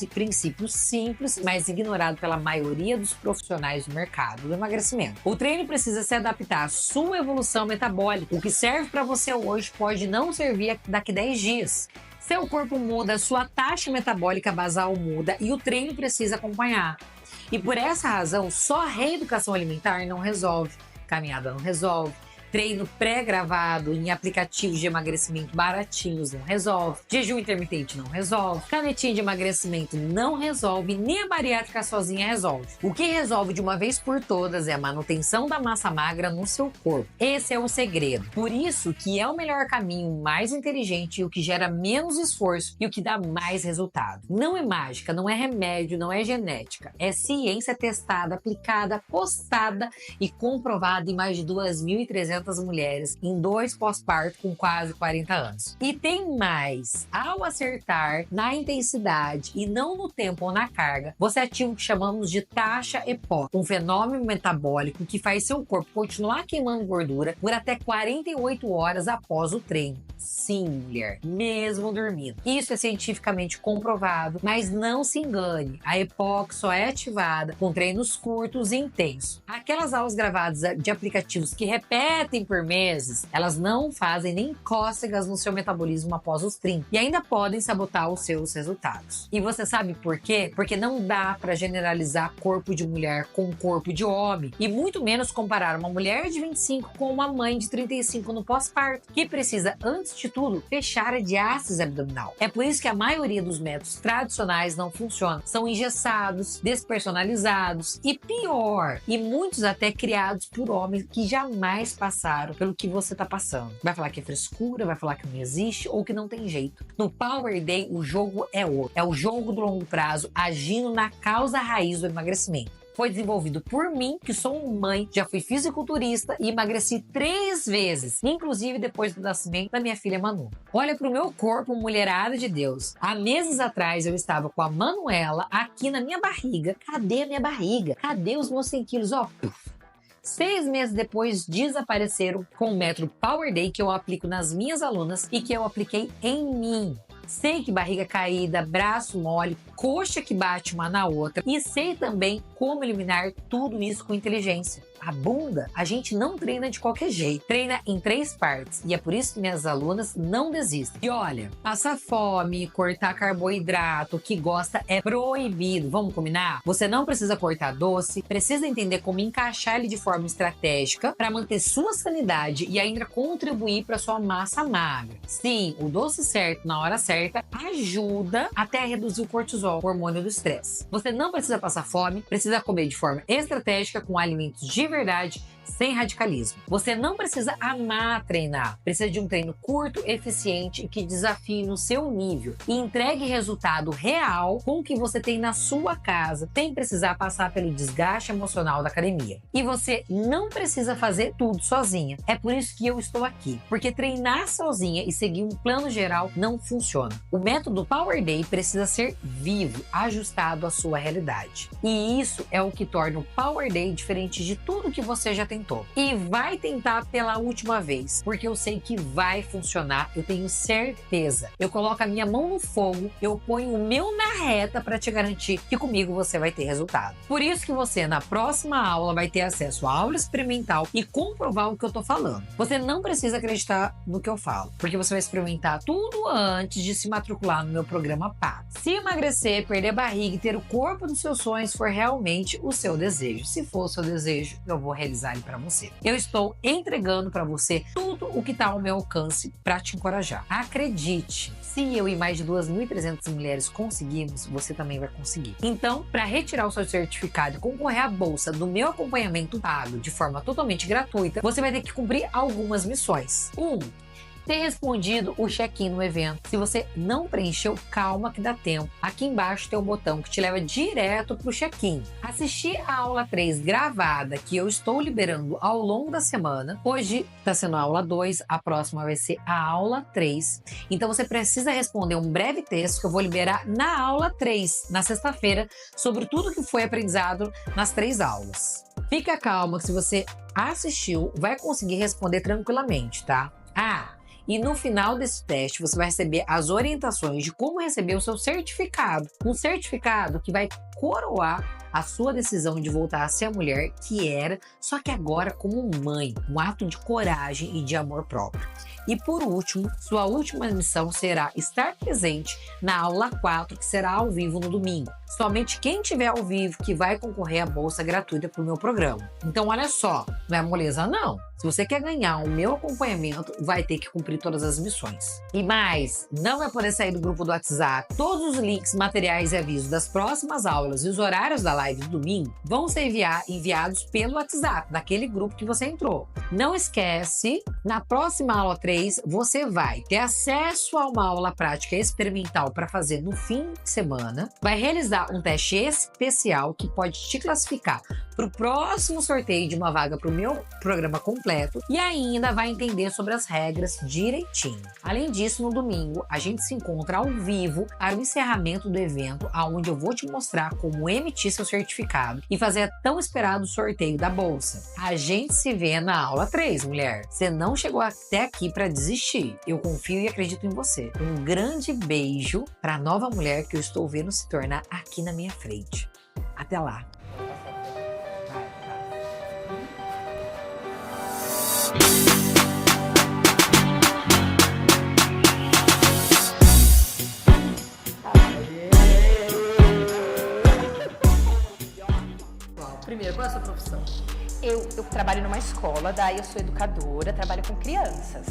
simples, mas ignorado pela maioria dos profissionais do mercado do emagrecimento. O treino precisa se adaptar à sua evolução metabólica. O que serve para você hoje pode não servir daqui 10 dias. Seu corpo muda, sua taxa metabólica basal muda e o treino precisa acompanhar. E por essa razão, só reeducação alimentar não resolve. Caminhada não resolve. Treino pré-gravado em aplicativos de emagrecimento baratinhos não resolve. Jejum intermitente não resolve. Canetinha de emagrecimento não resolve. Nem a bariátrica sozinha resolve. O que resolve de uma vez por todas é a manutenção da massa magra no seu corpo. Esse é o segredo. Por isso que é o melhor caminho, mais inteligente e o que gera menos esforço e o que dá mais resultado. Não é mágica, não é remédio, não é genética. É ciência testada, aplicada, postada e comprovada em mais de 2.300 1.300 mulheres em 2 pós-parto com quase 40 anos. E tem mais. Ao acertar na intensidade e não no tempo ou na carga, você ativa o que chamamos de taxa EPO, um fenômeno metabólico que faz seu corpo continuar queimando gordura por até 48 horas após o treino. Sim, mulher, mesmo dormindo. Isso é cientificamente comprovado, mas não se engane, a EPOC só é ativada com treinos curtos e intensos. Aquelas aulas gravadas de aplicativos que repetem por meses, elas não fazem nem cócegas no seu metabolismo após os 30 e ainda podem sabotar os seus resultados. E você sabe por quê? Porque não dá para generalizar corpo de mulher com corpo de homem e muito menos comparar uma mulher de 25 com uma mãe de 35 no pós-parto, que precisa, antes de tudo, fechar a diástase abdominal. É por isso que a maioria dos métodos tradicionais não funcionam. São engessados, despersonalizados e pior, e muitos até criados por homens que jamais passaram pelo que você está passando. Vai falar que é frescura, vai falar que não existe ou que não tem jeito. No Power Day, o jogo é outro. É o jogo do longo prazo agindo na causa raiz do emagrecimento. Foi desenvolvido por mim, que sou mãe, já fui fisiculturista e emagreci 3 vezes, inclusive depois do nascimento da minha filha Manu. Olha pro meu corpo, mulherada de Deus. Há meses atrás eu estava com a Manuela aqui na minha barriga. Cadê a minha barriga? Cadê os meus 100 quilos? Ó, 6 meses depois desapareceram com o método Power Day que eu aplico nas minhas alunas e que eu apliquei em mim. Sei que barriga caída, braço mole, coxa que bate uma na outra e sei também como eliminar tudo isso com inteligência. A bunda, a gente não treina de qualquer jeito. Treina em 3 partes. E é por isso que minhas alunas não desistem. E olha, passar fome, cortar carboidrato, o que gosta é proibido. Vamos combinar? Você não precisa cortar doce, precisa entender como encaixar ele de forma estratégica para manter sua sanidade e ainda contribuir para sua massa magra. Sim, o doce certo na hora certa ajuda até a reduzir o cortisol, o hormônio do estresse. Você não precisa passar fome, precisa comer de forma estratégica com alimentos de verdade, sem radicalismo. Você não precisa amar treinar, precisa de um treino curto, eficiente e que desafie no seu nível e entregue resultado real com o que você tem na sua casa, sem precisar passar pelo desgaste emocional da academia. E você não precisa fazer tudo sozinha. É por isso que eu estou aqui, porque treinar sozinha e seguir um plano geral não funciona. O método Power Day precisa ser vivo, ajustado à sua realidade. E isso é o que torna o Power Day diferente de tudo que você já tentou. E vai tentar pela última vez, porque eu sei que vai funcionar, eu tenho certeza. Eu coloco a minha mão no fogo, eu ponho o meu na reta para te garantir que comigo você vai ter resultado. Por isso que você, na próxima aula, vai ter acesso à aula experimental e comprovar o que eu tô falando. Você não precisa acreditar no que eu falo, porque você vai experimentar tudo antes de se matricular no meu programa pago. Se emagrecer, perder a barriga e ter o corpo dos seus sonhos for realmente o seu desejo. Se for o seu desejo, eu vou realizar ele para você. Eu estou entregando para você tudo o que está ao meu alcance para te encorajar. Acredite, se eu e mais de 2.300 mulheres conseguimos, você também vai conseguir. Então, para retirar o seu certificado e concorrer à bolsa do meu acompanhamento pago de forma totalmente gratuita, você vai ter que cumprir algumas missões. 1. Ter respondido o check-in no evento. Se você não preencheu, calma que dá tempo. Aqui embaixo tem um botão que te leva direto para o check-in. Assistir a aula 3 gravada, que eu estou liberando ao longo da semana. Hoje está sendo a aula 2, a próxima vai ser a aula 3. Então você precisa responder um breve texto que eu vou liberar na aula 3, na sexta-feira, sobre tudo que foi aprendizado nas 3 aulas. Fica calma que se você assistiu, vai conseguir responder tranquilamente, tá? E no final desse teste, você vai receber as orientações de como receber o seu certificado. Um certificado que vai coroar a sua decisão de voltar a ser a mulher que era, só que agora como mãe. Um ato de coragem e de amor próprio. E por último, sua última missão será estar presente na aula 4, que será ao vivo no domingo. Somente quem tiver ao vivo que vai concorrer à bolsa gratuita para o meu programa. Então olha só, não é moleza não. Se você quer ganhar o meu acompanhamento, vai ter que cumprir todas as missões. E mais, não vai poder sair do grupo do WhatsApp. Todos os links, materiais e avisos das próximas aulas e os horários da live do domingo vão ser enviados pelo WhatsApp, daquele grupo que você entrou. Não esquece, na próxima aula 3, você vai ter acesso a uma aula prática experimental para fazer no fim de semana. Vai realizar um teste especial que pode te classificar pro próximo sorteio de uma vaga pro meu programa completo e ainda vai entender sobre as regras direitinho. Além disso, no domingo, a gente se encontra ao vivo para o encerramento do evento, onde eu vou te mostrar como emitir seu certificado e fazer a tão esperado sorteio da bolsa. A gente se vê na aula 3, mulher. Você não chegou até aqui para desistir. Eu confio e acredito em você. Um grande beijo para a nova mulher que eu estou vendo se tornar aqui na minha frente. Até lá. Primeiro, qual é a sua profissão? Eu trabalho numa escola, daí eu sou educadora, trabalho com crianças.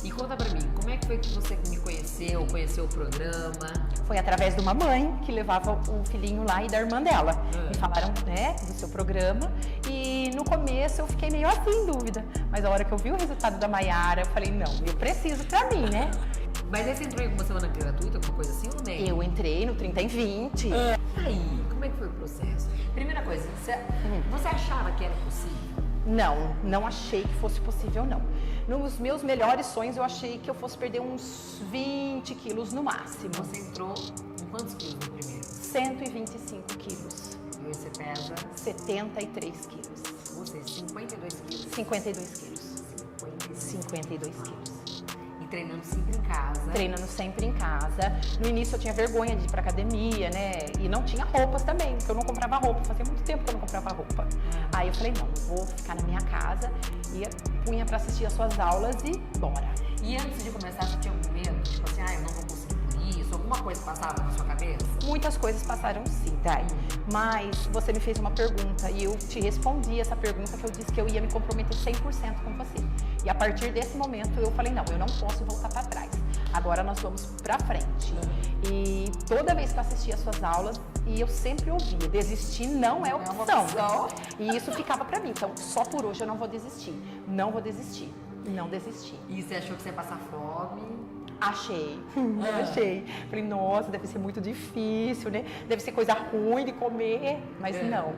E conta pra mim, como é que foi que você me conheceu o programa? Foi através de uma mãe que levava o filhinho lá e da irmã dela. Me falaram, né, do seu programa. E no começo eu fiquei meio assim, em dúvida. Mas a hora que eu vi o resultado da Maiara, eu falei, não, eu preciso pra mim, né? Mas aí você entrou em alguma semana gratuita, alguma coisa assim ou nem? Eu entrei no 30 em 20. Aí, como é que foi o processo? Primeira coisa, você achava que era possível? Não achei que fosse possível, não. Nos meus melhores sonhos, eu achei que eu fosse perder uns 20 quilos no máximo. Você entrou com quantos quilos no primeiro? 125 quilos. E hoje você pesa? 73 quilos. Ou seja, 52 quilos. 52 quilos. 52 quilos. E treinando sempre em casa? Treinando sempre em casa. No início eu tinha vergonha de ir pra academia, né? E não tinha roupas também, porque eu não comprava roupa. Fazia muito tempo que eu não comprava roupa. Aí eu falei, não, vou ficar na minha casa. E punha pra assistir as suas aulas e bora. E antes de começar, você tinha algum medo? Tipo assim, eu não vou conseguir por isso? Alguma coisa passava na sua cabeça? Muitas coisas passaram sim, Dai. Mas você me fez uma pergunta e eu te respondi essa pergunta que eu disse que eu ia me comprometer 100% com você. E a partir desse momento eu falei, não, eu não posso voltar para trás. Agora nós vamos para frente. E toda vez que eu assistia as suas aulas, e eu sempre ouvia, desistir não é opção. E isso ficava para mim. Então, só por hoje eu não vou desistir. Não vou desistir. Não desistir. E você achou que você ia passar fome? Achei. Falei, nossa, deve ser muito difícil, né? Deve ser coisa ruim de comer, mas não.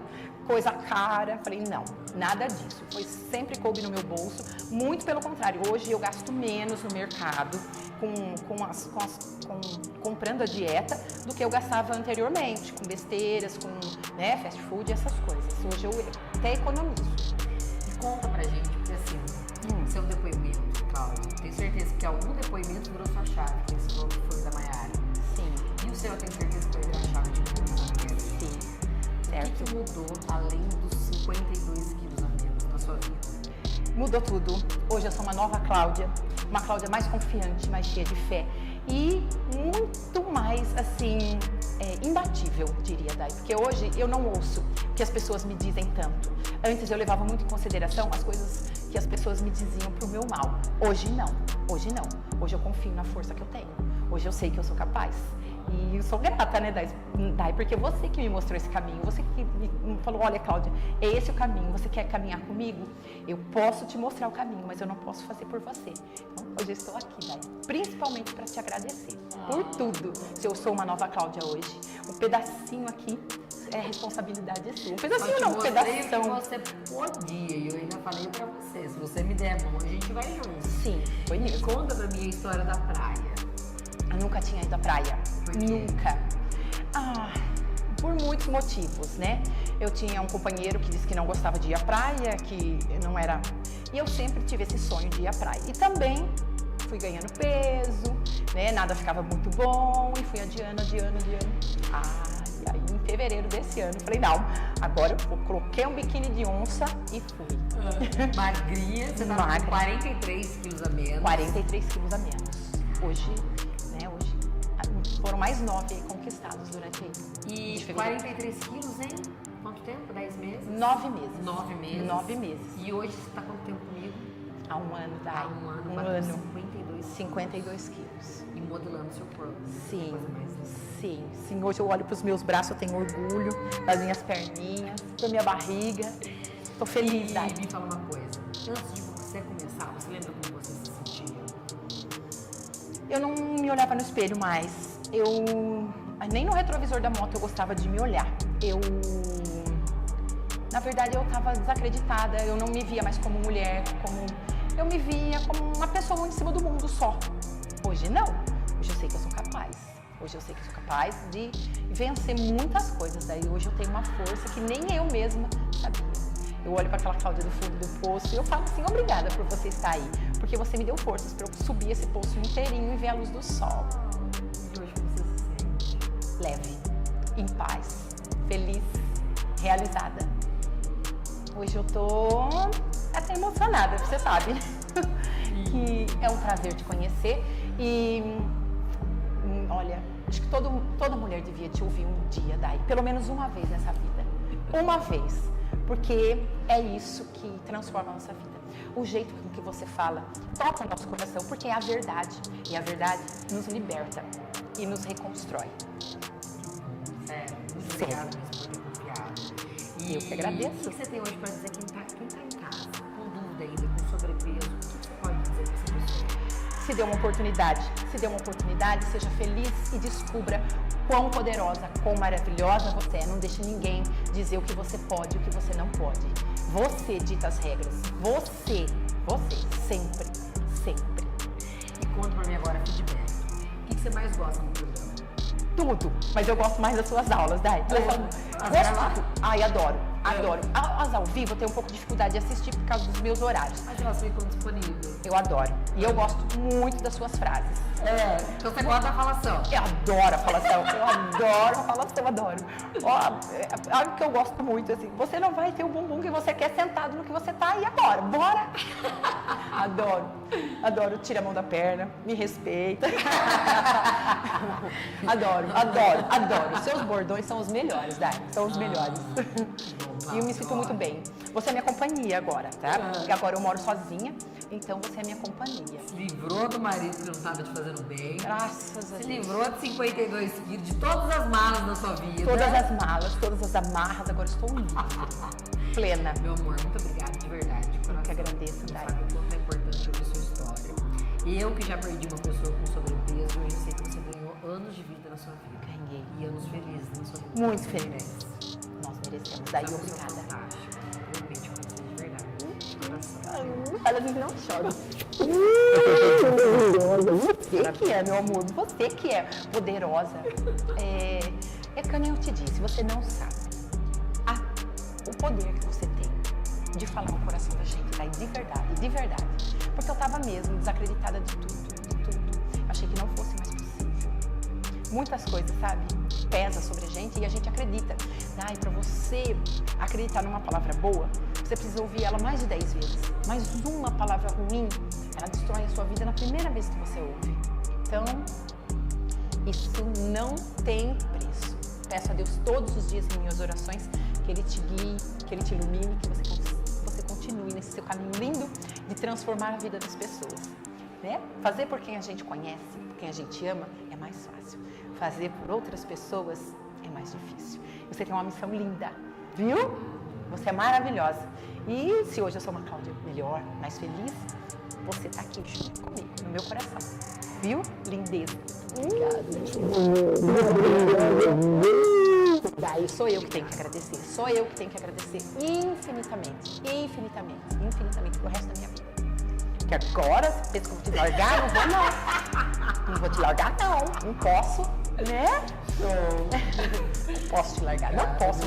Coisa cara. Falei, não, nada disso. Foi sempre coube no meu bolso. Muito pelo contrário, hoje eu gasto menos no mercado comprando a dieta do que eu gastava anteriormente, com besteiras, com fast food e essas coisas. Hoje eu até economizo. E conta pra gente, porque assim, seu depoimento, Cláudia, tenho certeza que algum depoimento virou sua chave, que esse falou que foi da Maiara. Sim. E o seu, eu tenho certeza que vai virar a chave de tudo. Sim. O que mudou além dos 52 quilos a menos na sua vida? Mudou tudo. Hoje eu sou uma nova Cláudia, uma Cláudia mais confiante, mais cheia de fé e muito mais, assim, imbatível, diria, Dai. Porque hoje eu não ouço o que as pessoas me dizem tanto. Antes eu levava muito em consideração as coisas que as pessoas me diziam pro meu mal. Hoje não. Hoje eu confio na força que eu tenho. Hoje eu sei que eu sou capaz. E eu sou grata, né, Dai? Porque você que me mostrou esse caminho, você que me falou, olha, Cláudia, é esse o caminho, você quer caminhar comigo? Eu posso te mostrar o caminho, mas eu não posso fazer por você. Então, hoje eu estou aqui, Dai, principalmente para te agradecer por tudo. Se eu sou uma nova Cláudia hoje, um pedacinho aqui é responsabilidade sua. Um pedacinho não, um pedação. Você podia, e eu ainda falei pra você, se você me der a mão, a gente vai junto. Sim, foi Me mesmo. conta pra mim a história da praia. Eu nunca tinha ido à praia. Por quê? Nunca. Por muitos motivos, né? Eu tinha um companheiro que disse que não gostava de ir à praia, que não era... E eu sempre tive esse sonho de ir à praia. E também fui ganhando peso, né? Nada ficava muito bom e fui adiando. E aí em fevereiro desse ano, falei, não, agora eu coloquei um biquíni de onça e fui. Magrinha, você tava com 43 quilos a menos. 43 quilos a menos. Hoje foram mais 9 conquistados durante E 43 quilos em quanto tempo? 10 meses? 9 meses. 9 meses? 9 meses. E hoje você tá quanto tempo comigo? Há um ano, Dai. Há um ano. Um bateu ano. 52 quilos. E modelando seu corpo. Sim, Coisa mais linda. sim. Hoje eu olho pros meus braços, eu tenho orgulho das minhas perninhas, da minha barriga. Tô feliz, E Dai. me fala uma coisa. Antes de você começar, você lembra como você se sentia? Eu não me olhava no espelho mais. Nem no retrovisor da moto eu gostava de me olhar. Na verdade, eu estava desacreditada, eu não me via mais como mulher, eu me via como uma pessoa em cima do mundo só. Hoje não, hoje eu sei que eu sou capaz. Hoje eu sei que eu sou capaz de vencer muitas coisas. Daí hoje eu tenho uma força que nem eu mesma sabia. Eu olho para aquela Cláudia do fundo do poço e eu falo assim, obrigada por você estar aí. Porque você me deu forças para eu subir esse poço inteirinho e ver a luz do sol. E hoje você se sente leve, em paz, feliz, realizada. Hoje eu tô até emocionada, você sabe. Que é um prazer te conhecer e olha, acho que toda mulher devia te ouvir um dia, Dai, pelo menos uma vez nessa vida. Uma vez, porque é isso que transforma a nossa vida. O jeito com que você fala toca o nosso coração, porque é a verdade. E a verdade nos liberta e nos reconstrói. Sério, muito Sério. obrigada mesmo por ter confiado. Eu que agradeço. O que você tem hoje para dizer quem tá em casa, com dúvida ainda, com sobrepeso? O que você pode dizer para essa pessoa? Se dê uma oportunidade, seja feliz e descubra quão poderosa, quão maravilhosa você é. Não deixe ninguém dizer o que você pode e o que você não pode. Você dita as regras. Você, sempre. E conta pra mim agora feedback. O que você mais gosta no programa? Tudo, mas eu gosto mais das suas aulas, Dai. Ai, adoro. As ao vivo eu tenho um pouco de dificuldade de assistir por causa dos meus horários. Mas elas ficam disponíveis. Eu adoro. E eu gosto muito das suas frases. Então você gosta da falação. Eu adoro a falação, eu adoro. Ó, algo que eu gosto muito, assim, você não vai ter o bumbum que você quer sentado no que você tá e agora, bora! Adoro, tira a mão da perna, me respeita. Adoro. Seus bordões são os melhores, Dai, são os melhores. E eu me sinto muito bem. Você é minha companhia agora, tá? Porque agora eu moro sozinha, então você é minha companhia. Se livrou do marido que não estava te fazendo bem. Graças a Deus. Se livrou de 52 quilos, de todas as malas da sua vida. Todas as malas, todas as amarras, agora estou livre. Plena. Meu amor, muito obrigada, de verdade. De coração. Eu que agradeço, Você Dai. sabe o quanto é importante ouvir sua história. Eu que já perdi uma pessoa com sobrepeso, eu sei que você ganhou anos de vida na sua vida. Ganhei. E anos felizes na sua vida. Muito Você feliz. merece. Nós merecemos. Daí, Você é uma pessoa obrigada. fantástica. Realmente, com você, de verdade. De coração. Fala assim que não chora. Você que é, meu amor. Você que é poderosa. É que nem eu te disse, você não sabe o poder que você tem de falar no coração da gente, daí de verdade. Porque eu tava mesmo desacreditada de tudo. Achei que não fosse mais possível. Muitas coisas, sabe, pesa sobre a gente e a gente acredita. Daí pra você acreditar numa palavra boa, você precisa ouvir ela mais de 10 vezes. Mas uma palavra ruim, ela destrói a sua vida na primeira vez que você ouve. Então, isso não tem preço. Peço a Deus todos os dias em minhas orações que Ele te guie, que Ele te ilumine, que você continue nesse seu caminho lindo de transformar a vida das pessoas. Né? Fazer por quem a gente conhece, por quem a gente ama, é mais fácil. Fazer por outras pessoas é mais difícil. Você tem uma missão linda, viu? Você é maravilhosa. E se hoje eu sou uma Cláudia melhor, mais feliz, você tá aqui junto comigo, no meu coração. Viu? Lindeza. Obrigada. Daí sou eu que tenho que agradecer. Sou eu que tenho que agradecer infinitamente pro resto da minha vida. Que agora, você pensa que eu vou te largar? Não vou não. Não vou te largar não. Não posso, né? Não posso te largar. Não posso.